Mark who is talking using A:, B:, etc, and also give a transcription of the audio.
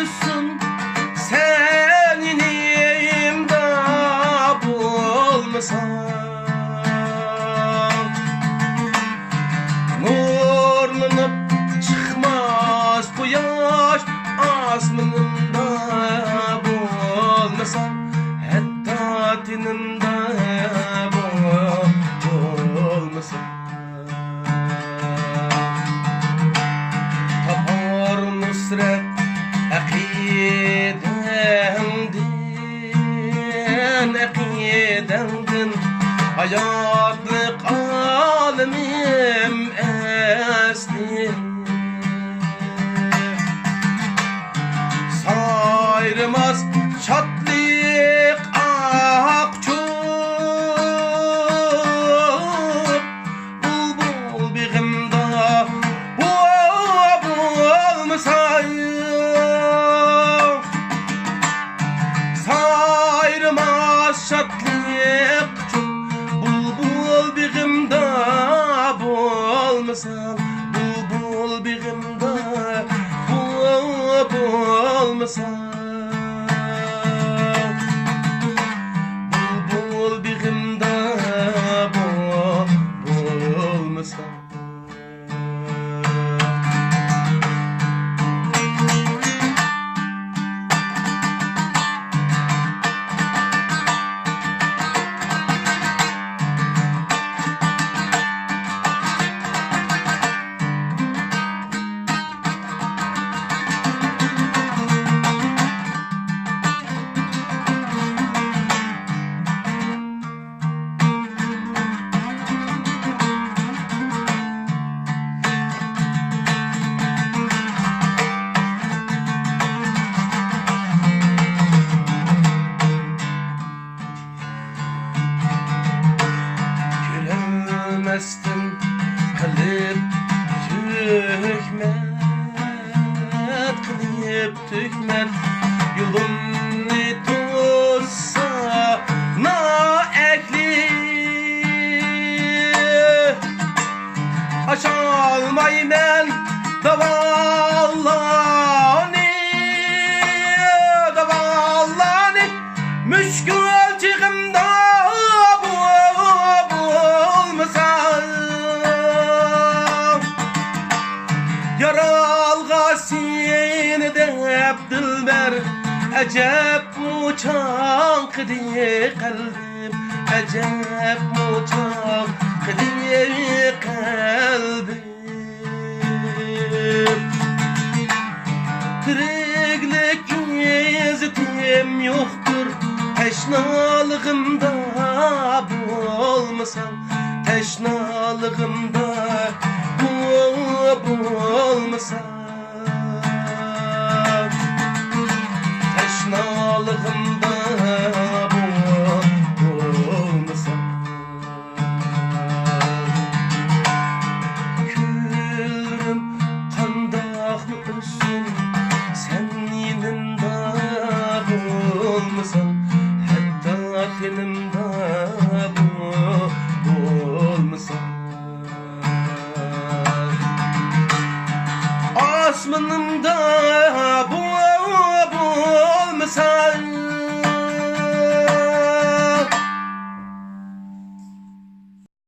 A: üssün senin elimde bulmasan. Nurlanıp çıkmaz bu yaş asmınında bulmasan, hatta tininde bulmasan. Tapar nusret akidendin hayatlık alemim esni. Sayrımaz şatlık akçup, bulbul biğimde bulmasayım. Sayrımaz şatlık akçup, bulbul biğimde bulmasam, bulbul biğimde bulmasam, bulbul biğimde bulmasam. Göremezdim kılıp tükmet, yolunu tutsa na ekli. Aşalmayım ben davallani müşkül çıkımda bulmasam. Yaralgasini dep dilber acep muçan kıdi kalbim, acep muçan kıdi kalbim. Tiriklik gezitim yoktur teşnalığımda bulmasam, teşnalığımda bulmasam, teşnalığımda bulmasam. Külüm kandak mı üssün sen yanında bulmasan, hatta tenimde bulmasan. Asmanımda bu